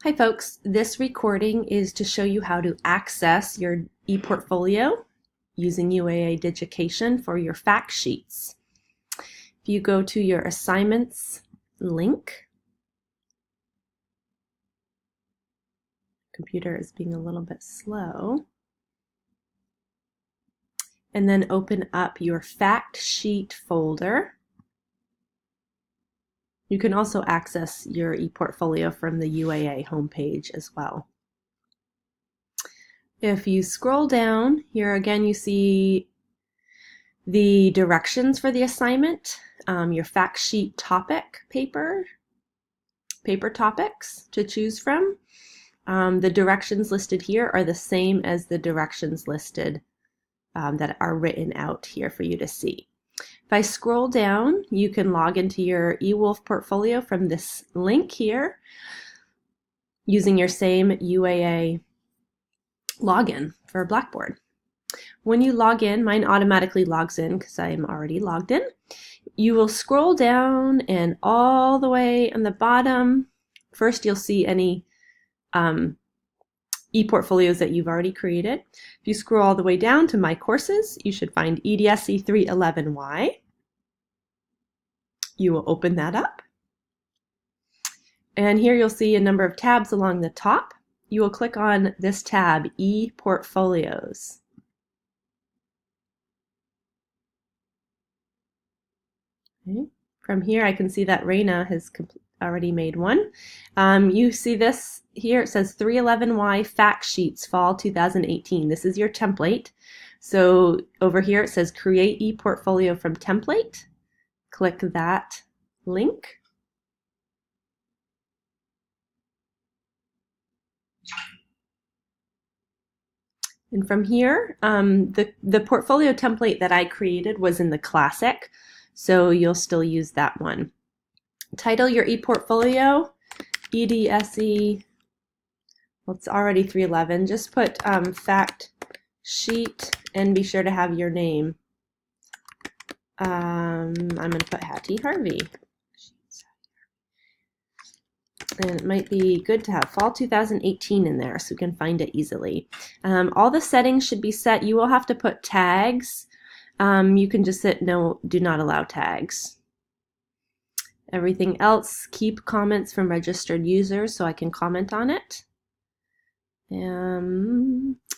Hi folks, this recording is to show you how to access your ePortfolio using UAA Digication for your fact sheets. If you go to your assignments link, computer is being a little bit slow, and then open up your fact sheet folder. You can also access your ePortfolio from the UAA homepage as well. If you scroll down, here again you see the directions for the assignment, your fact sheet topic paper topics to choose from. The directions listed here are the same as the directions listed that are written out here for you to see. If I scroll down, you can log into your eWolf portfolio from this link here using your same UAA login for Blackboard. When you log in, mine automatically logs in because I'm already logged in. You will scroll down and all the way on the bottom, first you'll see any ePortfolios that you've already created. If you scroll all the way down to My Courses, you should find EDSC 311Y. You will open that up. And here you'll see a number of tabs along the top. You will click on this tab, ePortfolios. Okay. From here I can see that Raina has already made one. You see this here, it says 311Y Fact Sheets Fall 2018. This is your template. So over here it says Create ePortfolio from Template. Click that link. And from here, the portfolio template that I created was in the Classic, so you'll still use that one. Title your ePortfolio, EDSE, well, it's already 311. Just put fact sheet and be sure to have your name. I'm going to put Hattie Harvey. And it might be good to have fall 2018 in there so we can find it easily. All the settings should be set. You will have to put tags. You can just hit no, do not allow tags. Everything else, keep comments from registered users so I can comment on it.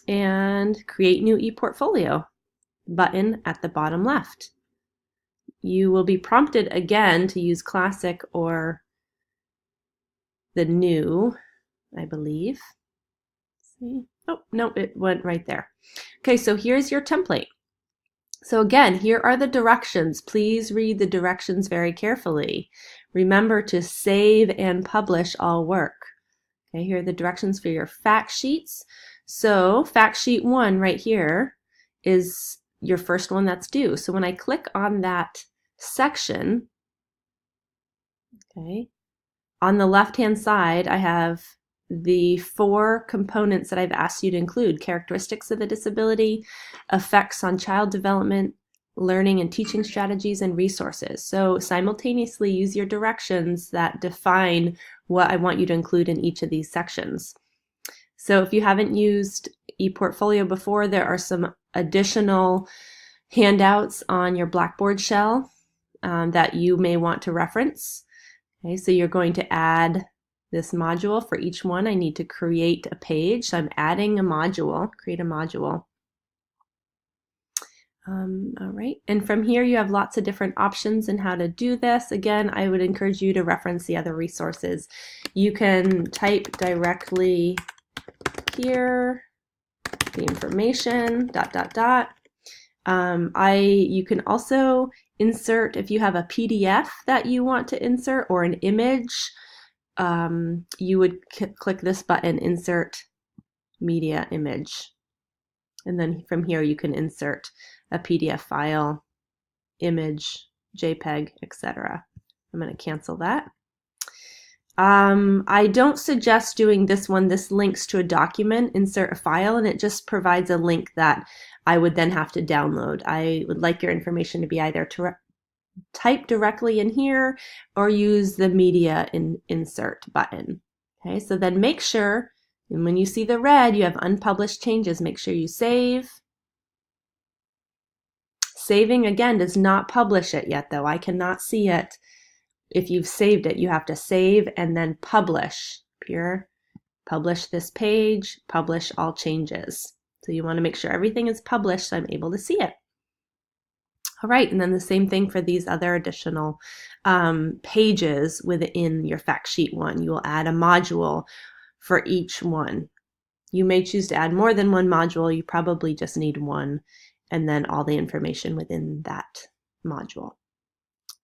And create new ePortfolio button at the bottom left. You will be prompted again to use Classic or the new, I believe. See? Oh, no, it went right there. Okay, so here's your template. So again, here are the directions. Please read the directions very carefully. Remember to save and publish all work. Okay, here are the directions for your fact sheets. So fact sheet 1 right here is your first one that's due. So when I click on that section, okay, on the left-hand side, I have the 4 components that I've asked you to include: characteristics of the disability, effects on child development, learning and teaching strategies, and resources. So simultaneously use your directions that define what I want you to include in each of these sections. So if you haven't used ePortfolio before, there are some additional handouts on your Blackboard shell that you may want to reference. Okay, so you're going to add this module for each one. I need to create a page, so I'm adding a module, create a module. All right, and from here you have lots of different options in how to do this. Again, I would encourage you to reference the other resources. You can type directly here the information, ... You can also insert, if you have a PDF that you want to insert or an image, you would click this button, Insert Media Image. And then from here you can insert a PDF file, image, JPEG, etc. I'm going to cancel that. I don't suggest doing this one. This links to a document, insert a file, and it just provides a link that I would then have to download. I would like your information to be either type directly in here or use the media insert button. Okay, so then make sure, and when you see the red, you have unpublished changes, make sure you save. Saving, again, does not publish it yet, though. I cannot see it. If you've saved it, you have to save and then publish. Here, publish this page, publish all changes. So you want to make sure everything is published so I'm able to see it. All right, and then the same thing for these other additional pages within your fact sheet one. You will add a module for each one. You may choose to add more than one module. You probably just need one, and then all the information within that module.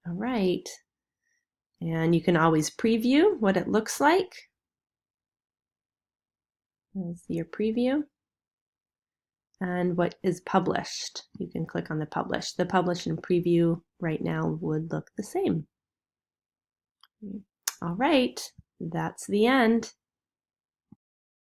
All right, and you can always preview what it looks like. There's your preview. And what is published. You can click on the publish. The publish and preview right now would look the same. All right, that's the end.